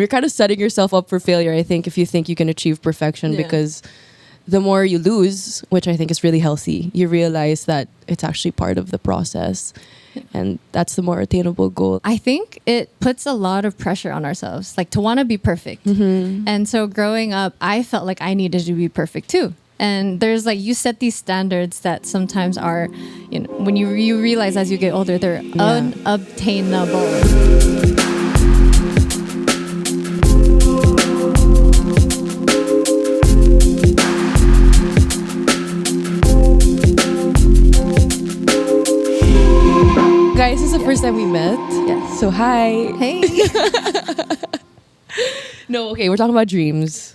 You're kind of setting yourself up for failure, I think, if you think you can achieve perfection, because the more you lose, which I think is really healthy, you realize that it's actually part of the process. And that's the more attainable goal. I think it puts a lot of pressure on ourselves, like to want to be perfect. And so growing up, I felt like I needed to be perfect too. And there's like, you set these standards that sometimes are, you know, when you realize as you get older, they're unobtainable. Guys, this is the first time we met. Yes. So hi. Hey. No, okay, we're talking about dreams.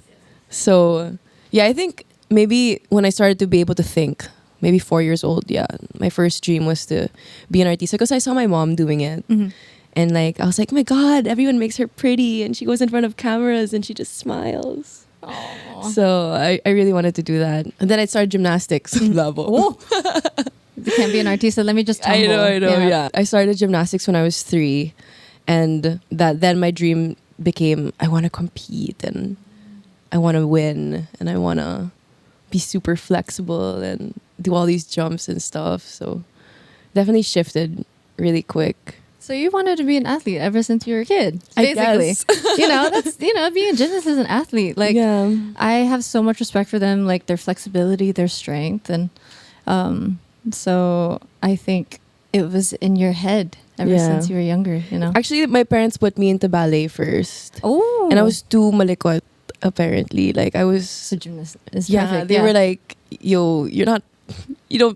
So yeah, I think maybe when I started to be able to think, maybe 4 years old, my first dream was to be an artist because I saw my mom doing it. And like I was like, my God, everyone makes her pretty and she goes in front of cameras and she just smiles. Aww. So I really wanted to do that. And then I started gymnastics level. You can't be an artist, so let me just tumble. I know, yeah. I started gymnastics when I was 3, and then my dream became I want to compete and I want to win and I want to be super flexible and do all these jumps and stuff. So definitely shifted really quick. So you wanted to be an athlete ever since you were a kid, basically. That's being a gymnast is an athlete. Like I have so much respect for them, like their flexibility, their strength, and so I think it was in your head ever since you were younger, you know? Actually, my parents put me into ballet first. Oh. And I was too malikot, apparently. Like, I was... So gymnast is yeah, perfect. They were like, yo, you don't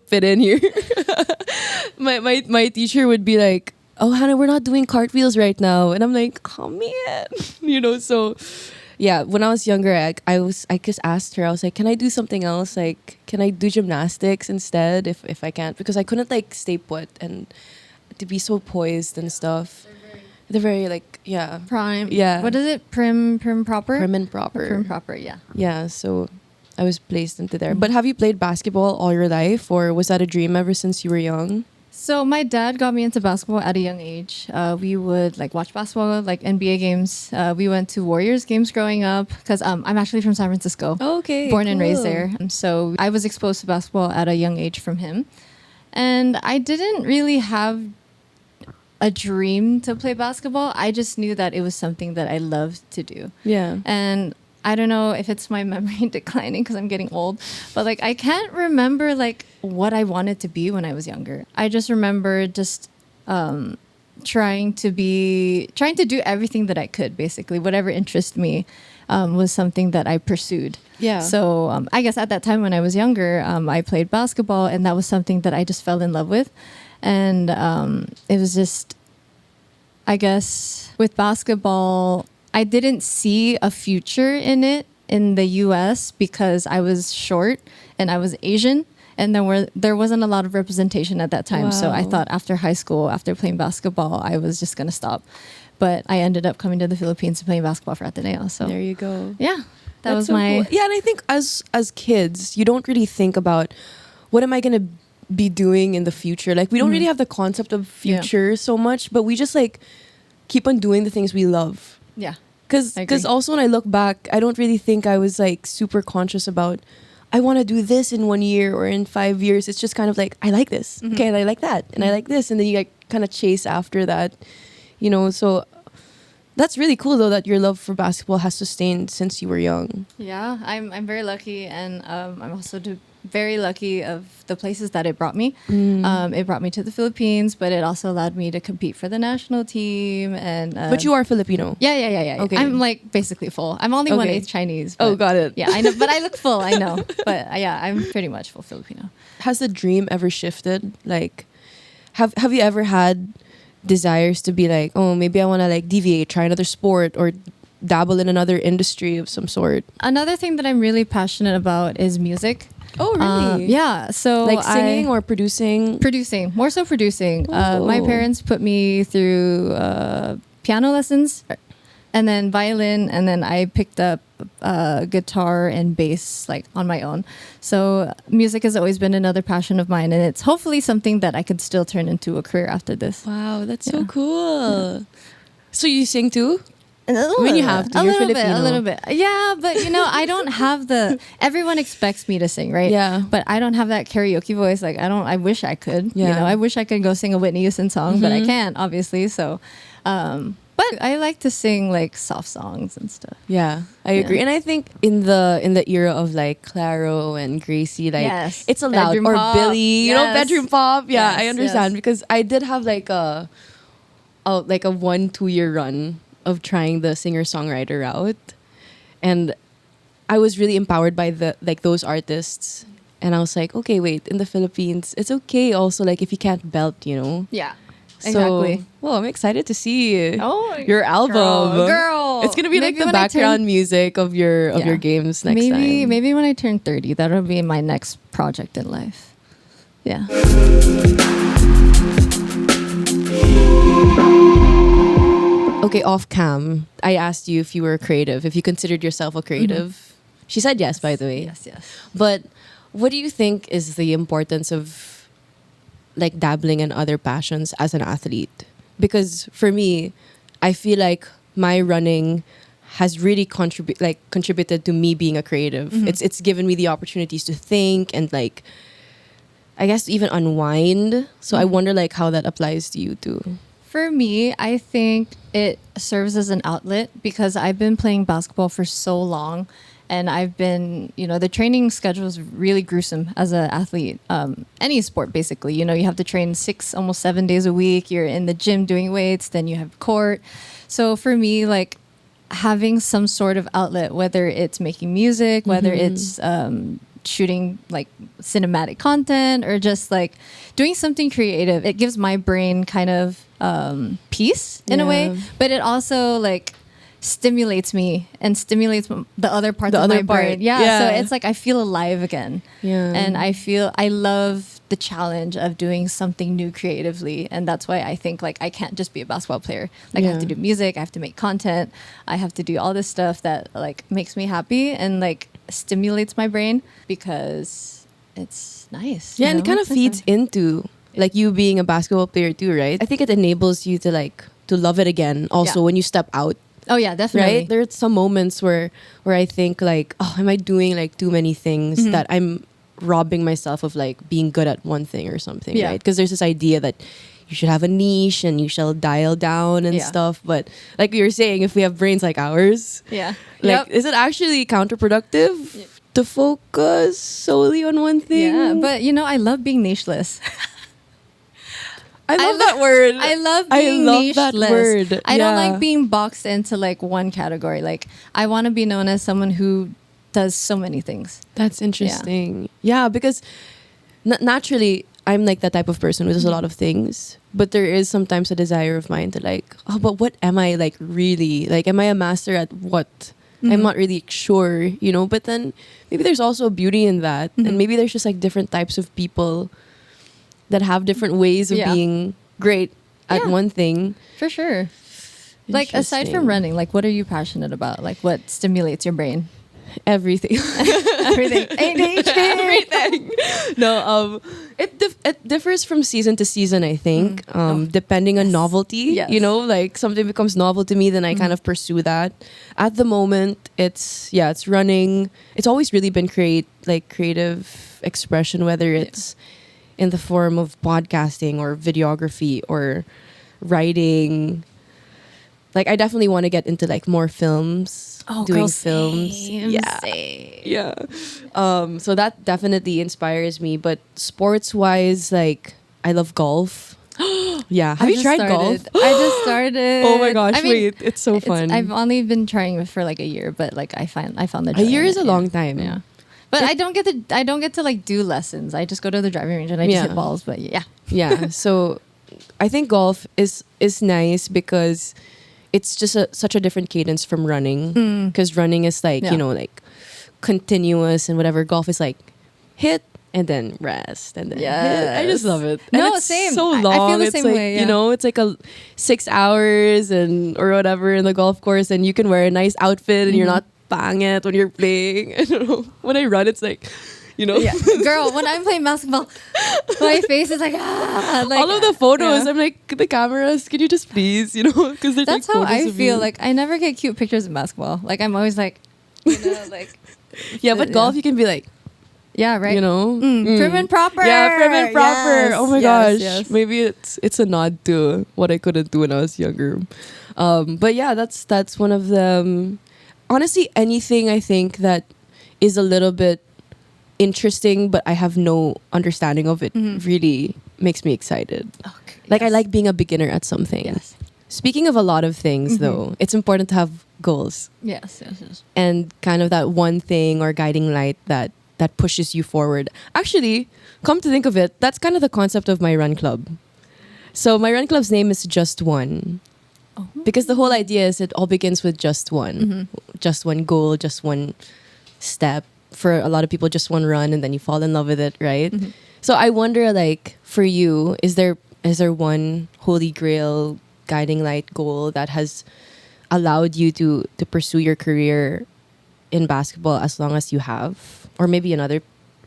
fit in here. my teacher would be like, oh, Hannah, we're not doing cartwheels right now. And I'm like, oh, man. So... yeah, when I was younger, I just asked her, I was like, can I do something else? Like, can I do gymnastics instead if I can't? Because I couldn't like stay put and to be so poised and stuff. They're very like, prime. Yeah. What is it? Prim proper? Prim and proper. Prim proper, yeah. Yeah, so I was placed into there. But have you played basketball all your life, or was that a dream ever since you were young? So my dad got me into basketball at a young age. We would like watch basketball, like NBA games. We went to Warriors games growing up because I'm actually from San Francisco. Oh, okay, born and raised there. So I was exposed to basketball at a young age from him. And I didn't really have a dream to play basketball. I just knew that it was something that I loved to do. Yeah. And I don't know if it's my memory declining because I'm getting old, but like I can't remember like what I wanted to be when I was younger. I just remember just trying to do everything that I could, basically. Whatever interested me was something that I pursued. Yeah. So I guess at that time when I was younger, I played basketball, and that was something that I just fell in love with. And it was just, I guess, with basketball, I didn't see a future in it in the US because I was short and I was Asian, and there wasn't a lot of representation at that time. Wow. So I thought after high school, after playing basketball, I was just going to stop. But I ended up coming to the Philippines and playing basketball for Ateneo. So there you go. Yeah. That was so my... cool. Yeah, and I think as kids, you don't really think about what am I going to be doing in the future. Like, we don't really have the concept of future so much, but we just like keep on doing the things we love. Yeah. Because also when I look back, I don't really think I was like super conscious about I want to do this in 1 year or in 5 years. It's just kind of like, I like this. Okay, and I like that. And I like this. And then you like kind of chase after that, you know. So that's really cool though that your love for basketball has sustained since you were young. Yeah, I'm very lucky, and I'm also very lucky of the places that it brought me. It brought me to the Philippines, but it also allowed me to compete for the national team. And but you are Filipino. Yeah. Okay. I'm like basically full. I'm only 1/8 Chinese. Oh, got it. Yeah, I know, but I look full. I know, but yeah, I'm pretty much full Filipino. Has the dream ever shifted? Like, have you ever had desires to be like, oh, maybe I want to like deviate, try another sport, or dabble in another industry of some sort? Another thing that I'm really passionate about is music. Oh, really? Yeah. So like singing or producing? Producing. More so producing. Oh. My parents put me through piano lessons and then violin, and then I picked up guitar and bass like on my own. So music has always been another passion of mine, and it's hopefully something that I could still turn into a career after this. Wow, that's so cool. Yeah. So you sing too? And I mean, you have to. A You're little bit, a Filipino. little bit. Yeah, but I don't have the. Everyone expects me to sing, right? Yeah. But I don't have that karaoke voice. Like I wish I could. Yeah. I wish I could go sing a Whitney Houston song, but I can't, obviously. So, but I like to sing like soft songs and stuff. Yeah, I agree. And I think in the era of like Claro and Gracie, like Yes. it's allowed. Bedroom Or pop. Billy, Yes. bedroom pop. Yeah, I Yes, understand yes. because I did have like a 1-2 year run of trying the singer songwriter route, and I was really empowered by those artists. And I was like, okay, wait, in the Philippines, it's okay also like if you can't belt. Yeah. So, Exactly. well, I'm excited to see Oh, your album. girl. It's gonna be like Maybe the when I turn- background music of your Yeah. games next time. Maybe when I turn 30, that'll be my next project in life. Yeah. Okay, off cam, I asked you if you were creative, if you considered yourself a creative. She said yes, by the way. Yes, yes. But what do you think is the importance of like dabbling in other passions as an athlete? Because for me, I feel like my running has really contributed to me being a creative. It's given me the opportunities to think and like I guess even unwind. So I wonder like how that applies to you too. For me, I think it serves as an outlet because I've been playing basketball for so long and I've been, the training schedule is really gruesome as an athlete. Any sport, basically. You have to train 6, almost 7 days a week. You're in the gym doing weights, then you have court. So for me, like having some sort of outlet, whether it's making music, whether it's shooting like cinematic content or just like doing something creative, it gives my brain kind of peace in a way, but it also like stimulates me and stimulates the other parts of my brain. Yeah, so it's like I feel alive again. Yeah. And I love the challenge of doing something new creatively, and that's why I think like I can't just be a basketball player. Like I have to do music, I have to make content, I have to do all this stuff that like makes me happy and like stimulates my brain because it's nice. Yeah, and it kind of feeds into like you being a basketball player too, right? I think it enables you to love it again also when you step out. Oh yeah, definitely. Right? There are some moments where I think like, oh, am I doing like too many things that I'm robbing myself of like being good at one thing or something, right? Because there's this idea that you should have a niche and you shall dial down and stuff. But like you were saying, if we have brains like ours, like is it actually counterproductive to focus solely on one thing? Yeah, but I love being nicheless. I love that word. I love being nicheless. That word. I don't like being boxed into like one category. Like I want to be known as someone who does so many things. That's interesting. Yeah, because naturally I'm like that type of person who does a lot of things, but there is sometimes a desire of mine to like, oh, but what am I like really? Like, am I a master at what? I'm not really sure, but then maybe there's also a beauty in that. And maybe there's just like different types of people that have different ways of being great at one thing. For sure. Like aside from running, like what are you passionate about? Like what stimulates your brain? Everything. Everything. ADHD. Everything. No, it differs from season to season, I think. Depending on novelty. Yes. Like something becomes novel to me, then I kind of pursue that. At the moment, it's running. It's always really been creative expression, whether it's in the form of podcasting or videography or writing. Like I definitely want to get into like more films, doing films. Same. Yeah. So that definitely inspires me. But sports wise, like I love golf. Yeah. Have you tried golf? I just started. Oh my gosh! Wait, it's so fun. I've only been trying it for like a year, but like I found the a year is a long time. Yeah. But I don't get to like do lessons. I just go to the driving range and I just hit balls. But yeah. Yeah. So I think golf is nice because it's just such a different cadence from running. Because running is like like continuous and whatever. Golf is like hit and then rest and then hit. I just love it. And No, it's same. so long. I feel the it's same like, way. Yeah. It's like 6 hours or whatever in the golf course, and you can wear a nice outfit and you're not bang it when you're playing. I don't know. When I run, it's like you know? Yeah. Girl, when I'm playing basketball, my face is like, like all of the photos, yeah. I'm like, the cameras, can you just please, you know? Because That's like how photos I of feel. you. Like I never get cute pictures in basketball. Like I'm always like, you know, like Yeah, but golf, you can be like, yeah, right. you know, Prim and proper. Yeah, prim and proper. Yes, Oh my yes, gosh, yes. maybe it's a nod to what I couldn't do when I was younger. But yeah, that's one of them. Honestly, anything I think that is a little bit interesting, but I have no understanding of it, really makes me excited. Okay, Like I yes. like being a beginner at something. Yes. Speaking of a lot of things, though, it's important to have goals Yes, yes, yes. and kind of that one thing or guiding light that pushes you forward. Actually, come to think of it, that's kind of the concept of my run club. So my run club's name is Just One. Oh. Because the whole idea is it all begins with just one. Just one goal, just one step. For a lot of people, just one run and then you fall in love with it, right? So I wonder, like, for you, is there one holy grail guiding light goal that has allowed you to pursue your career in basketball as long as you have, or maybe in other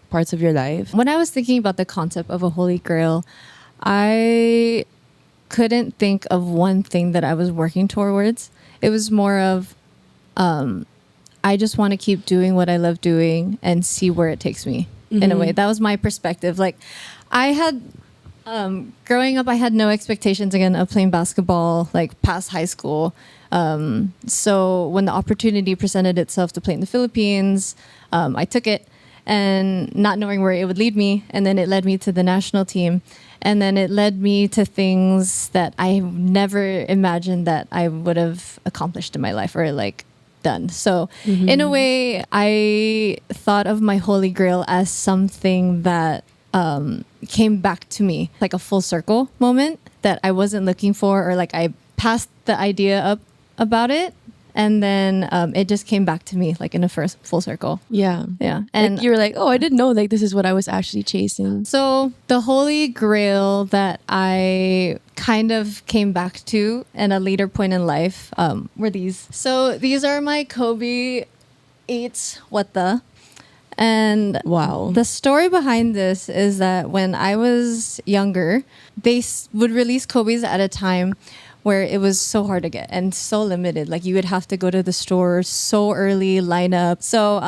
parts of your life? When I was thinking about the concept of a holy grail, I couldn't think of one thing that I was working towards. It was more of I just want to keep doing what I love doing and see where it takes me in a way. That was my perspective. Like I had growing up, I had no expectations again of playing basketball like past high school. So when the opportunity presented itself to play in the Philippines, I took it and not knowing where it would lead me. And then it led me to the national team. And then it led me to things that I never imagined that I would have accomplished in my life or like done. So in a way, I thought of my holy grail as something that came back to me, like a full circle moment that I wasn't looking for, or like I passed the idea up about it. And then it just came back to me like in a first full circle. Yeah. Yeah. And And you were like, oh, I didn't know like this is what I was actually chasing. so the holy grail that I kind of came back to at a later point in life were these. So these are my Kobe 8s, what the. And Wow. the story behind this is that when I was younger, they would release Kobe's at a time where it was so hard to get and so limited. Like you would have to go to the store so early, line up. So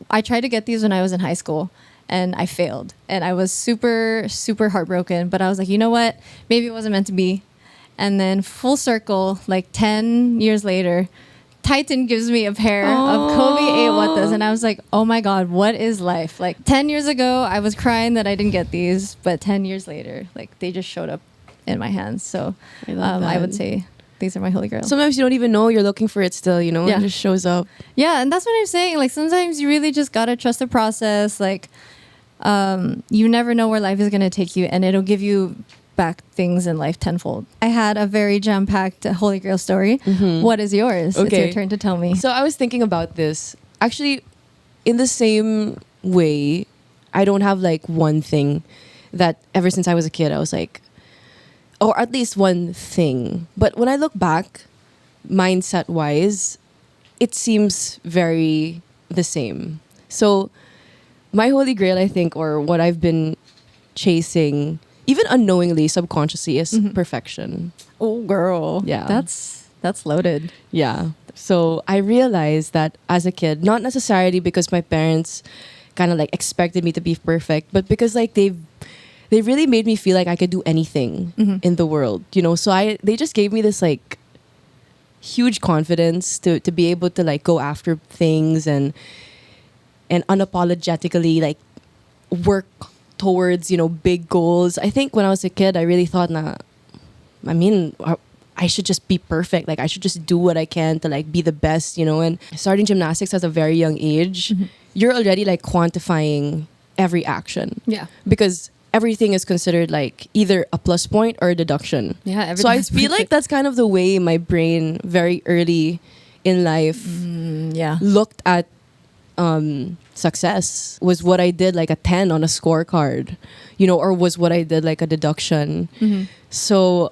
I tried to get these when I was in high school and I failed. And I was super, super heartbroken. But I was like, you know what? Maybe it wasn't meant to be. And then full circle, like 10 years later, Titan gives me a pair of Kobe 8 Watas. And I was like, oh my God, what is life? Like 10 years ago, I was crying that I didn't get these. But 10 years later, like they just showed up in my hands. So I love I that. would say these are my holy grail. Sometimes you don't even know you're looking for it still, you know? Yeah. It just shows up. Yeah, and that's what I'm saying. Like sometimes you really just gotta trust the process. Like you never know where life is gonna take you, and it'll give you back things in life tenfold. I had a very jam-packed holy grail story. What is yours? It's Okay. your turn to tell me. So I was thinking about this. Actually, in the same way, I don't have like one thing that ever since I was a kid, I was like, or at least one thing. But when I look back, mindset wise, it seems very the same. So my holy grail, I think, or what I've been chasing, even unknowingly, subconsciously, is perfection. Oh, girl. Yeah. That's loaded. Yeah. So I realized that as a kid, not necessarily because my parents kind of like expected me to be perfect, but because like they really made me feel like I could do anything in the world, you know? So they just gave me this like huge confidence to be able to like go after things and unapologetically like work towards, you know, big goals. I think when I was a kid, I really thought, I should just be perfect. Like I should just do what I can to like be the best, you know? And starting gymnastics at a very young age, you're already like quantifying every action. Yeah. Because everything is considered like either a plus point or a deduction. Yeah. So I feel like that's kind of the way my brain very early in life yeah. looked at success, was what I did like a 10 on a scorecard, you know, or was what I did like a deduction. So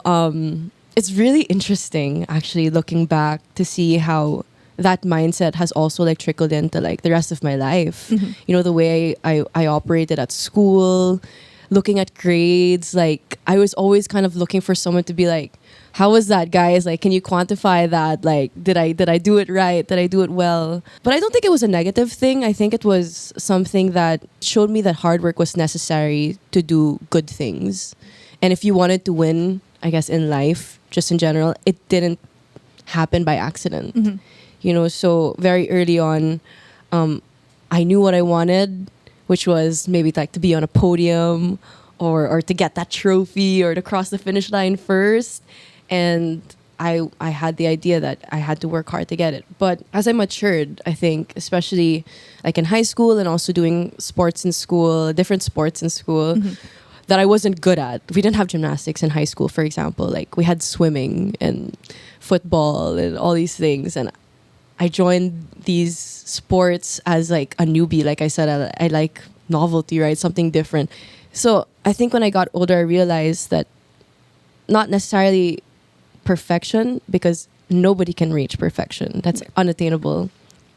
it's really interesting actually looking back to see how that mindset has also like trickled into like the rest of my life. You know, the way I operated at school, looking at grades, like I was always kind of looking for someone to be like, how was that, guys? Like, can you quantify that? Like, did I do it right? Did I do it well? But I don't think it was a negative thing. I think it was something that showed me that hard work was necessary to do good things. And if you wanted to win, I guess in life, just in general, it didn't happen by accident. You know, so very early on, I knew what I wanted, which was maybe like to be on a podium or to get that trophy or to cross the finish line first. And I had the idea that I had to work hard to get it. But as I matured, I think, especially like in high school and also doing sports in school, different sports in school, that I wasn't good at. We didn't have gymnastics in high school, for example. Like we had swimming and football and all these things. And I joined these sports as like a newbie. Like I said, I like novelty, right? Something different. So I think when I got older, I realized that not necessarily perfection, because nobody can reach perfection. That's unattainable,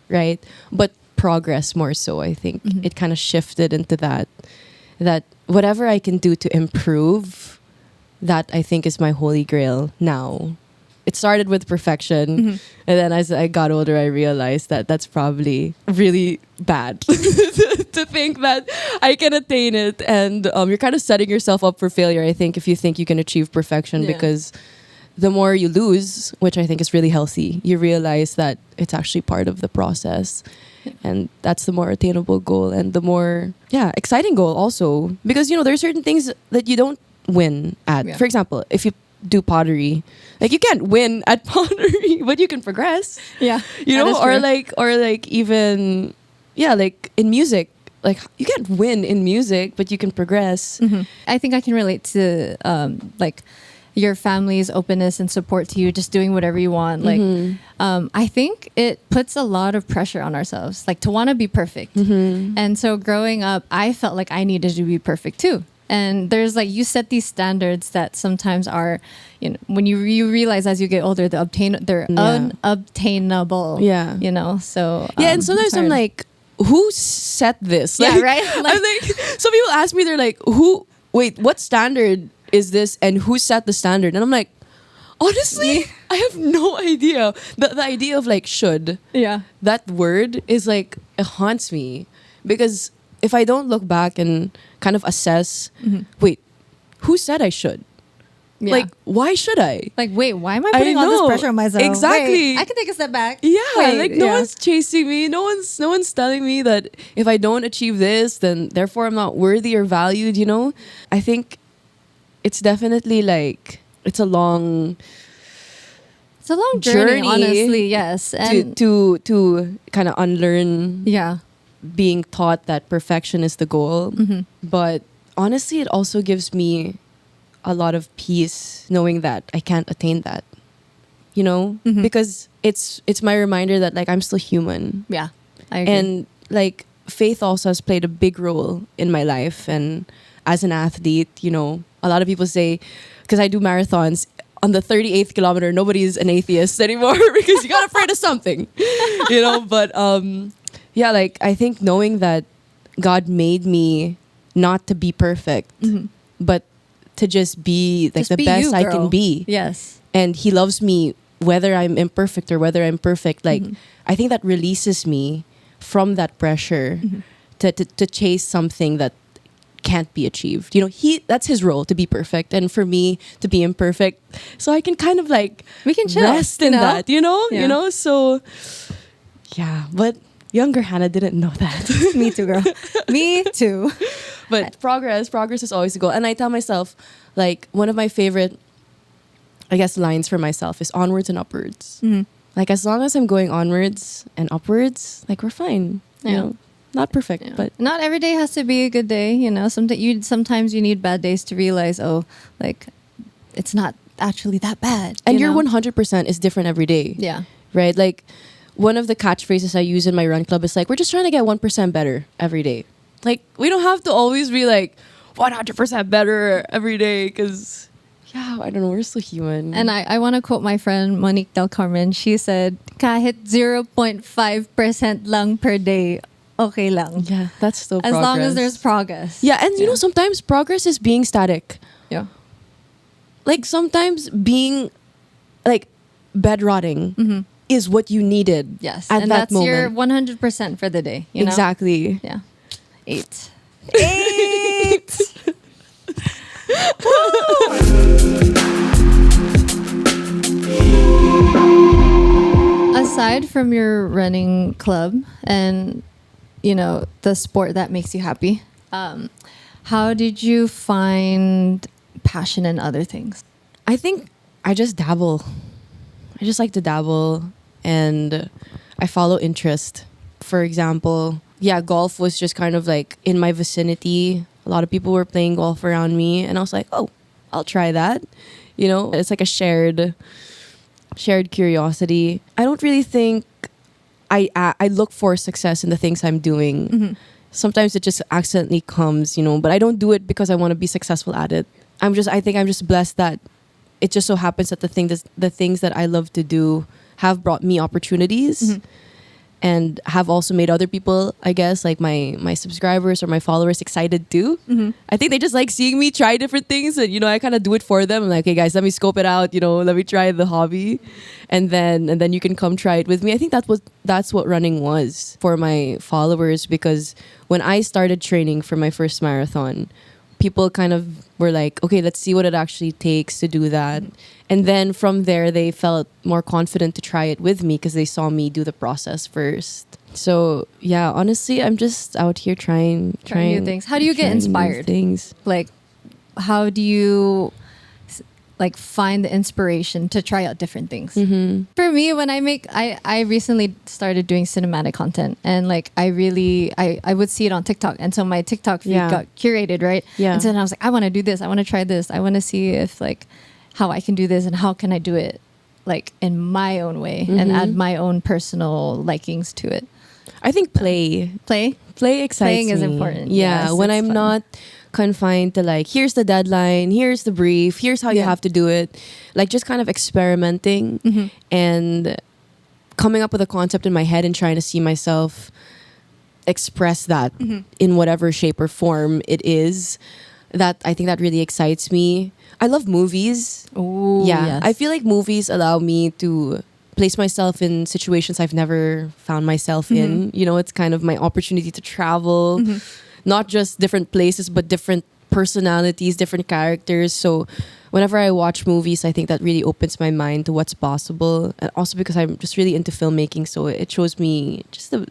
right? But progress more so, I think. It kind of shifted into that whatever I can do to improve, that I think is my holy grail now. It started with perfection, and then as I got older, I realized that that's probably really bad to think that I can attain it, and you're kind of setting yourself up for failure, I think, if you think you can achieve perfection, because the more you lose, which I think is really healthy, you realize that it's actually part of the process. And that's the more attainable goal and the more, exciting goal also. Because, you know, there are certain things that you don't win at. For example, if you do pottery, like you can't win at pottery, but you can progress. You know, or like even, like in music, like you can't win in music, but you can progress. I think I can relate to like your family's openness and support to you just doing whatever you want. Like I think it puts a lot of pressure on ourselves, like to want to be perfect. And so growing up, I felt like I needed to be perfect too. And there's like, you set these standards that sometimes are, you know, when you realize as you get older, they're unobtainable. You know, so and sometimes I'm like, who set this? Like, right? Like, I'm like, some people ask me, they're like, what standard is this and who set the standard? And I'm like, honestly, I have no idea. The idea of like should, that word is like, it haunts me, because if I don't look back and kind of assess, wait, who said I should? Like, why should I? Like, wait, why am I putting all this pressure on myself? Exactly. Wait, I can take a step back. No one's chasing me. No one's telling me that if I don't achieve this, then therefore I'm not worthy or valued, you know? I think it's definitely like, it's a long journey, honestly, yes. And to kind of unlearn being taught that perfection is the goal. But honestly, it also gives me a lot of peace knowing that I can't attain that, you know, because it's my reminder that like I'm still human. I agree. And like faith also has played a big role in my life. And as an athlete, you know, a lot of people say, because I do marathons, on the 38th kilometer, nobody's an atheist anymore because you got afraid of something, you know. But like I think knowing that God made me not to be perfect, but to just be like the best you, I can be. Yes. And He loves me whether I'm imperfect or whether I'm perfect. Like I think that releases me from that pressure to chase something that can't be achieved. You know, that's His role, to be perfect, and for me to be imperfect. So I can kind of like we can chill, rest in that, you know? You know? So but younger Hannah didn't know that. Me too, girl. Me too. But progress is always the goal. And I tell myself, like, one of my favorite, I guess, lines for myself is onwards and upwards. Like, as long as I'm going onwards and upwards, like, we're fine. You know? Not perfect, but not every day has to be a good day. You know, sometimes you need bad days to realize, oh, like it's not actually that bad. And your 100% is different every day. Right? Like one of the catchphrases I use in my run club is like, we're just trying to get 1% better every day. Like we don't have to always be like 100% better every day, because Yeah, I don't know. We're so human. And I want to quote my friend Monique Del Carmen. She said, kahit 0.5% lang per day, okay lang. yeah, that's still As progress. long as there's progress. Yeah, and you know, sometimes progress is being static. Yeah. Like sometimes being like bed rotting is what you needed Yes. at and that that's your moment. 100% for the day. You know? Exactly. Yeah. 8. Aside from your running club and, you know, the sport that makes you happy, how did you find passion in other things? I think I just dabble. I just like to dabble and I follow interest. For example, yeah, golf was just kind of like in my vicinity. A lot of people were playing golf around me and I was like, "Oh, I'll try that." You know, it's like a shared curiosity. I don't really think I look for success in the things I'm doing. Sometimes it just accidentally comes, you know, but I don't do it because I want to be successful at it. I think I'm just blessed that it just so happens that the things that I love to do have brought me opportunities and have also made other people, I guess, like my subscribers or my followers excited too. I think they just like seeing me try different things and, you know, I kind of do it for them. I'm like, "Hey guys, let me scope it out, you know, let me try the hobby and then you can come try it with me." I think that's what running was for my followers, because when I started training for my first marathon, people kind of were like, "Okay, let's see what it actually takes to do that." And then from there, they felt more confident to try it with me because they saw me do the process first. So yeah, honestly, I'm just out here trying new things. How do you get trying new inspired? Things. Like, how do you like find the inspiration to try out different things? For me, when I recently started doing cinematic content, and like I would see it on TikTok, and so my TikTok feed got curated, right? Yeah. And so then I was like, I want to do this, I want to try this, I want to see if like how I can do this and how can I do it like in my own way and add my own personal likings to it. I think play excites Playing me. is important. Yeah, Yes, when it's I'm fun. not confined to like, here's the deadline, here's the brief, here's how you have to do it. Like just kind of experimenting and coming up with a concept in my head and trying to see myself express that in whatever shape or form it is. That I think that really excites me. I love movies. Ooh, Yeah, yes. I feel like movies allow me to place myself in situations I've never found myself in. You know, it's kind of my opportunity to travel, not just different places, but different personalities, different characters. So whenever I watch movies, I think that really opens my mind to what's possible. And also because I'm just really into filmmaking, so it shows me just the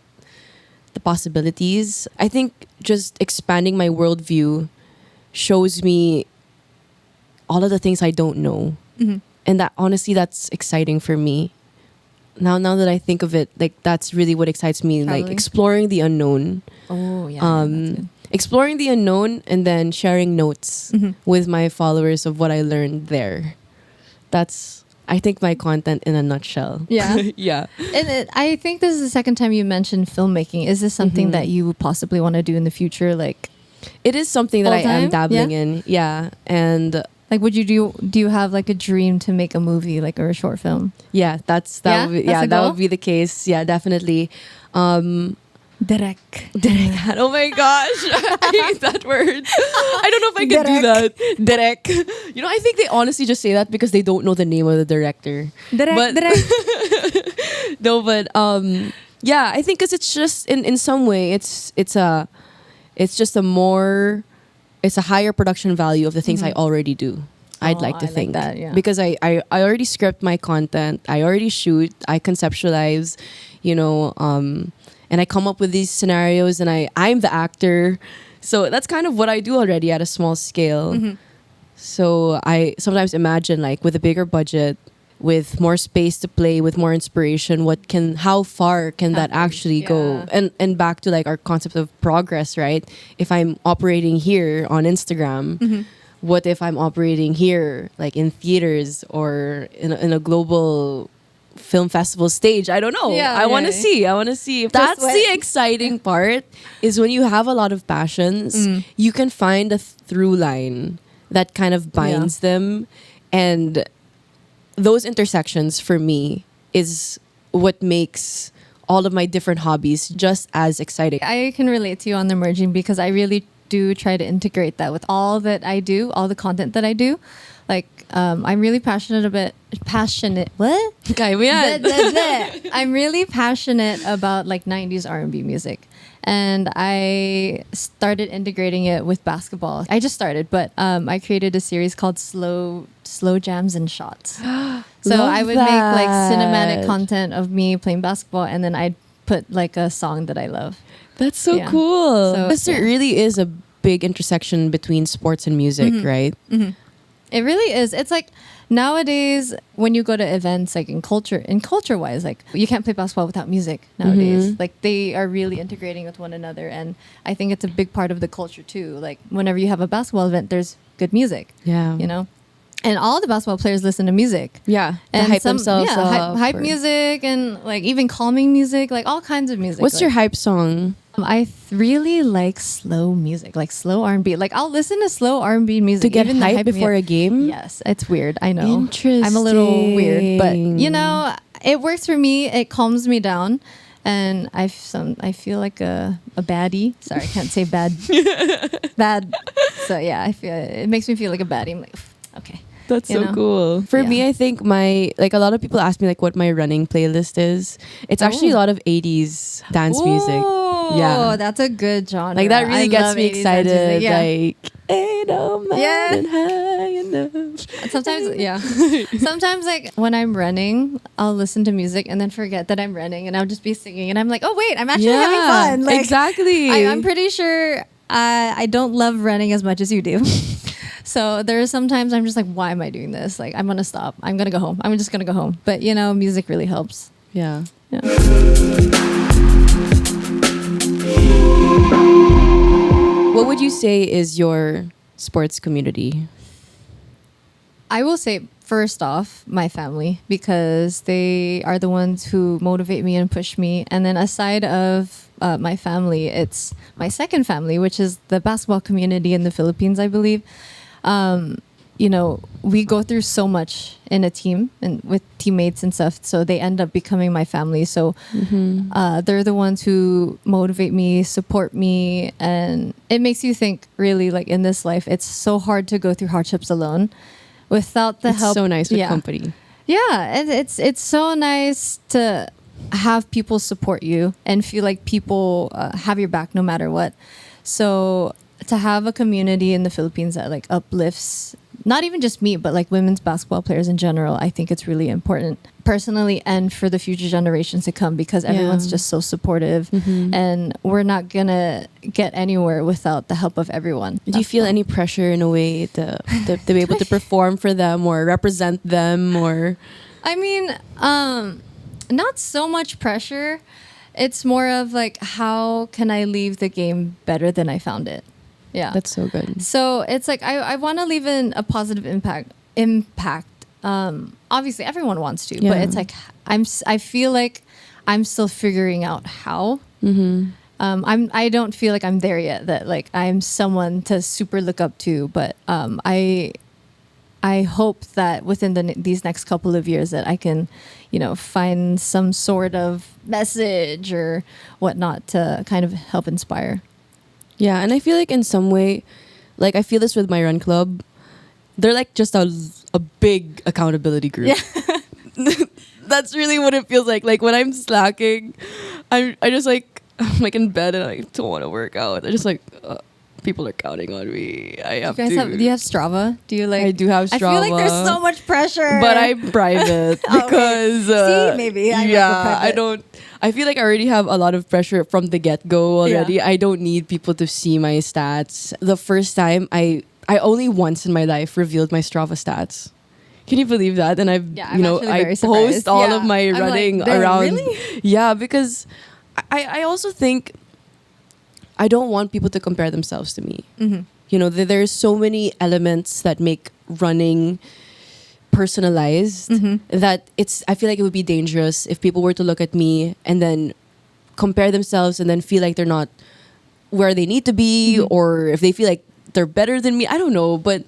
possibilities. I think just expanding my worldview shows me all of the things I don't know. And that honestly, that's exciting for me. Now that I think of it, like that's really what excites me, like Traveling. exploring the unknown. Oh yeah. That's good. Exploring the unknown and then sharing notes with my followers of what I learned there. That's, I think, my content in a nutshell. Yeah. Yeah. And I think this is the second time you mentioned filmmaking. Is this something that you possibly want to do in the future? Like, It is something that I Full-time? am dabbling Yeah? in. Yeah. And like, would you do you have like a dream to make a movie, like, or a short film? yeah, that Yeah? would be, That's a that goal? would be the case. Yeah, definitely. Direct. Oh my gosh. I hate that word. I don't know if I can do that. Direct. You know, I think they honestly just say that because they don't know the name of the director. But- No, but yeah, I think because it's just in some way it's just it's a higher production value of the things I already do. I'd like to I like think that, yeah. because I already script my content, I already shoot, I conceptualize, you know, and I come up with these scenarios and I'm the actor. So that's kind of what I do already at a small scale. So I sometimes imagine, like, with a bigger budget, with more space to play, with more inspiration, how far can that actually go? And back to like our concept of progress, right? If I'm operating here on Instagram, what if I'm operating here, like in theaters or in a global film festival stage? I don't know. Yeah, I want to yeah. see. I want to see. That's the exciting part, is when you have a lot of passions, you can find a through line that kind of binds them. And those intersections for me is what makes all of my different hobbies just as exciting. I can relate to you on the merging because I really do try to integrate that with all that I do, all the content that I do. Like, I'm really passionate. What? Kaya mo yan. I'm really passionate about like 90s R&B music. And I started integrating it with basketball. I just started, but I created a series called Slow Jams and Shots. So Love I would make like cinematic that. content of me playing basketball, and then I'd put like a song that I love. That's so Yeah. cool. So, Because there really is a big intersection between sports and music, right? It really is. It's like nowadays when you go to events, like in culture wise, like you can't play basketball without music nowadays. Like they are really integrating with one another, and I think it's a big part of the culture too. Like whenever you have a basketball event, there's good music. Yeah. You know, and all the basketball players listen to music. Yeah. They And hype themselves up. hype or- music, and like even calming music, like all kinds of music. What's like, your hype song? I really like slow music, like slow R&B. Like I'll listen to slow R&B music To get even the hype hype before a game? Yes, it's weird. I know. Interesting. I'm a little weird, but you know, it works for me. It calms me down, and I feel like a baddie. Sorry, I can't say bad. Bad. So yeah, I feel it makes me feel like a baddie. I'm like, okay. That's You so know? cool. For Yeah. me, I think a lot of people ask me like what my running playlist is. It's actually a lot of 80s dance music. Oh, Yeah. that's a good genre. Like that really I gets love me 80s dance music. excited. Yeah. Like, ain't no mountain Yeah. high enough. Sometimes, yeah. Sometimes, like when I'm running, I'll listen to music and then forget that I'm running, and I'll just be singing, and I'm like, oh wait, I'm actually having fun. Like, exactly. I'm pretty sure I don't love running as much as you do. So there are sometimes I'm just like, why am I doing this? Like, I'm gonna stop. I'm gonna go home. I'm just gonna go home. But you know, music really helps. Yeah. Yeah. What would you say is your sports community? I will say first off, my family, because they are the ones who motivate me and push me. And then aside of my family, it's my second family, which is the basketball community in the Philippines, I believe. You know, we go through so much in a team and with teammates and stuff. So they end up becoming my family. So they're the ones who motivate me, support me. And it makes you think really like in this life, it's so hard to go through hardships alone without the It's help. so nice with Yeah. company. Yeah, and it's so nice to have people support you and feel like people have your back no matter what. So to have a community in the Philippines that like uplifts not even just me, but like women's basketball players in general, I think it's really important personally and for the future generations to come, because everyone's just so supportive, and we're not gonna get anywhere without the help of everyone. Do you feel any pressure in a way to be able to perform for them or represent them or? I mean, not so much pressure. It's more of like, how can I leave the game better than I found it? Yeah. That's so good. So it's like, I want to leave in a positive impact. Obviously everyone wants to, Yeah. but it's like, I feel like I'm still figuring out how. I don't feel like I'm there yet, that like I'm someone to super look up to, but I hope that within these next couple of years that I can, you know, find some sort of message or whatnot to kind of help inspire. Yeah, and I feel like in some way, like I feel this with my run club, they're like just a big accountability group. Yeah. That's really what it feels like. Like when I'm slacking, I'm like in bed and I don't want to work out. I just like people are counting on me. I have Do you have Strava? Do you like? I do have I feel like Strava. there's so much pressure. But I'm private Oh, because See, maybe I'm yeah, like a private. I don't. I feel like I already have a lot of pressure from the get go already. Yeah. I don't need people to see my stats. The first time I only once in my life revealed my Strava stats. Can you believe that? And I'm actually I very post surprised. all Yeah. of my I'm like, running "Damn, around. really?" Yeah, because I also think I don't want people to compare themselves to me. You know, there's so many elements that make running personalized that I feel like it would be dangerous if people were to look at me and then compare themselves and then feel like they're not where they need to be, or if they feel like they're better than me. I don't know, but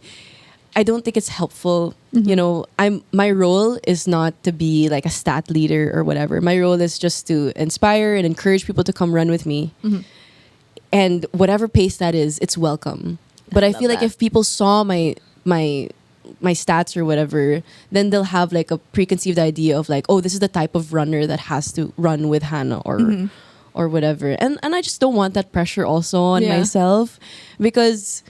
I don't think it's helpful. You know, my role is not to be like a stat leader or whatever. My role is just to inspire and encourage people to come run with me. And whatever pace that is, it's welcome. But I feel like if people saw my stats or whatever, then they'll have like a preconceived idea of like, oh, this is the type of runner that has to run with Hannah or whatever. And I just don't want that pressure also on myself, because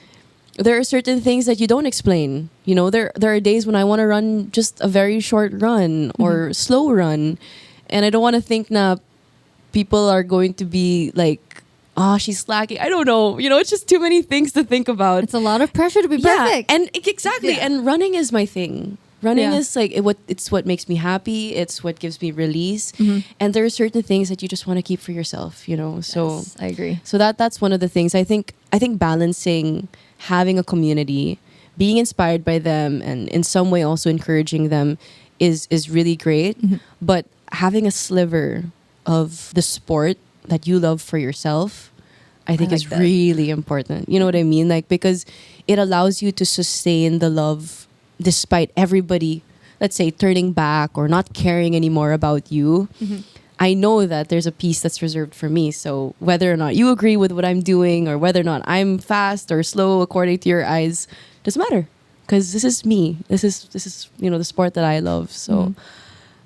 there are certain things that you don't explain. You know, there are days when I want to run just a very short run or slow run, and I don't want to think na people are going to be like, oh, she's slacking. I don't know. You know, it's just too many things to think about. It's a lot of pressure to be perfect. And exactly. Yeah. And running is my thing. Running is like it's what makes me happy. It's what gives me release. And there are certain things that you just want to keep for yourself, you know. So Yes, I agree. So that's one of the things. I think balancing having a community, being inspired by them, and in some way also encouraging them is really great. But having a sliver of the sport that you love for yourself, I think is really important. You know what I mean? Like, because it allows you to sustain the love despite everybody, let's say, turning back or not caring anymore about you. I know that there's a piece that's reserved for me. So whether or not you agree with what I'm doing, or whether or not I'm fast or slow according to your eyes, doesn't matter. Because this is me. This is you know, the sport that I love. So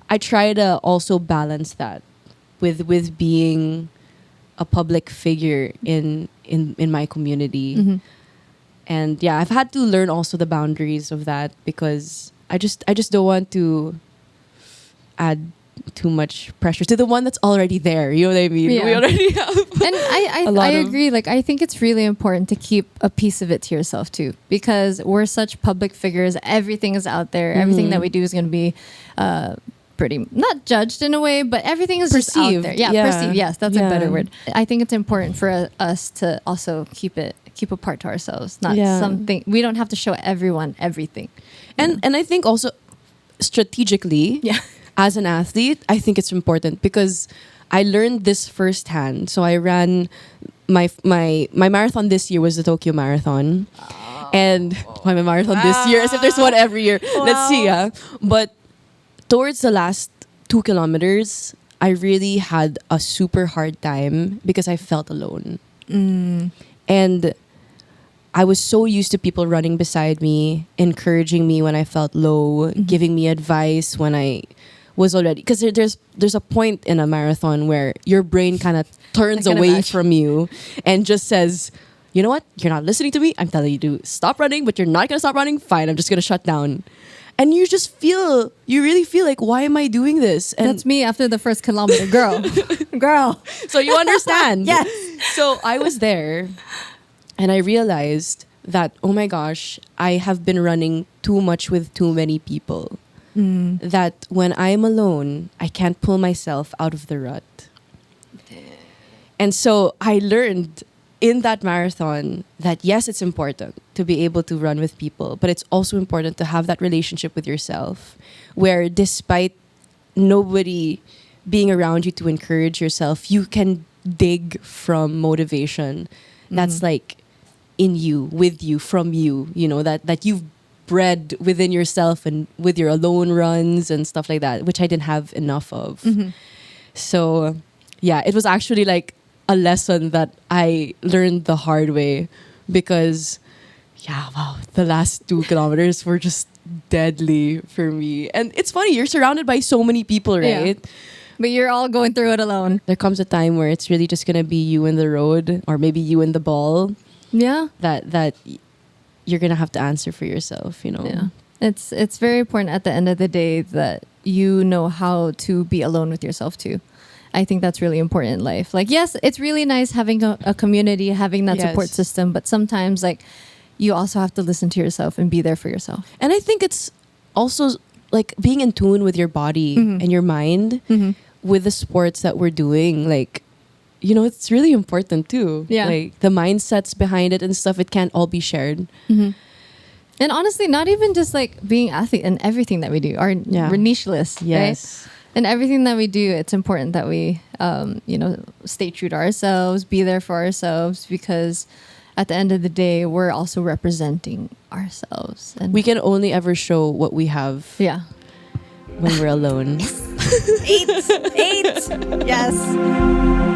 I try to also balance that with being a public figure in my community. And yeah, I've had to learn also the boundaries of that, because I just don't want to add too much pressure to the one that's already there. You know what I mean? Yeah. We already have. And I agree. Like, I think it's really important to keep a piece of it to yourself too, because we're such public figures. Everything is out there. Everything that we do is going to be pretty, not judged in a way, but everything is just out Perceived. there. Yeah, perceived. Yes, that's a better word. I think it's important for us to also keep a part to ourselves. Not something, we don't have to show everyone everything. And I think also strategically, as an athlete, I think it's important, because I learned this firsthand. So I ran my marathon this year was the Tokyo Marathon. And my marathon this year, as if there's one every year. Let's see, But towards the last 2 kilometers, I really had a super hard time because I felt alone. And I was so used to people running beside me, encouraging me when I felt low, giving me advice when I was already, because there's a point in a marathon where your brain kind of turns away from you and just says, you know what, you're not listening to me, I'm telling you to stop running, but you're not gonna stop running, fine, I'm just gonna shut down. And you really feel like, why am I doing this? And that's me after the first kilometer. Girl. So you understand. Yes. So I was there, and I realized that, oh my gosh, I have been running too much with too many people. That when I'm alone, I can't pull myself out of the rut. And so I learned in that marathon that yes, it's important to be able to run with people, but it's also important to have that relationship with yourself, where despite nobody being around you to encourage yourself, you can dig from motivation that's like in you, with you, from you, you know, that you've bred within yourself and with your alone runs and stuff like that, which I didn't have enough of. So yeah, it was actually like a lesson that I learned the hard way, because the last 2 kilometers were just deadly for me. And it's funny, you're surrounded by so many people, right? Yeah. But you're all going through it alone. There comes a time where it's really just gonna be you in the road, or maybe you in the ball. Yeah. That you're gonna have to answer for yourself, you know. Yeah. It's very important at the end of the day that you know how to be alone with yourself too. I think that's really important in life. Like, yes, it's really nice having a community, having that support system, but sometimes like you also have to listen to yourself and be there for yourself. And I think it's also like being in tune with your body and your mind with the sports that we're doing. Like, you know, it's really important too. Yeah. Like the mindsets behind it and stuff, it can't all be shared. And honestly, not even just like being athlete and everything that we do. We're niche lists, yes. right? And everything that we do, it's important that we, stay true to ourselves, be there for ourselves, because at the end of the day, we're also representing ourselves. And We can only ever show what we have yeah. when we're alone. 8. Yes.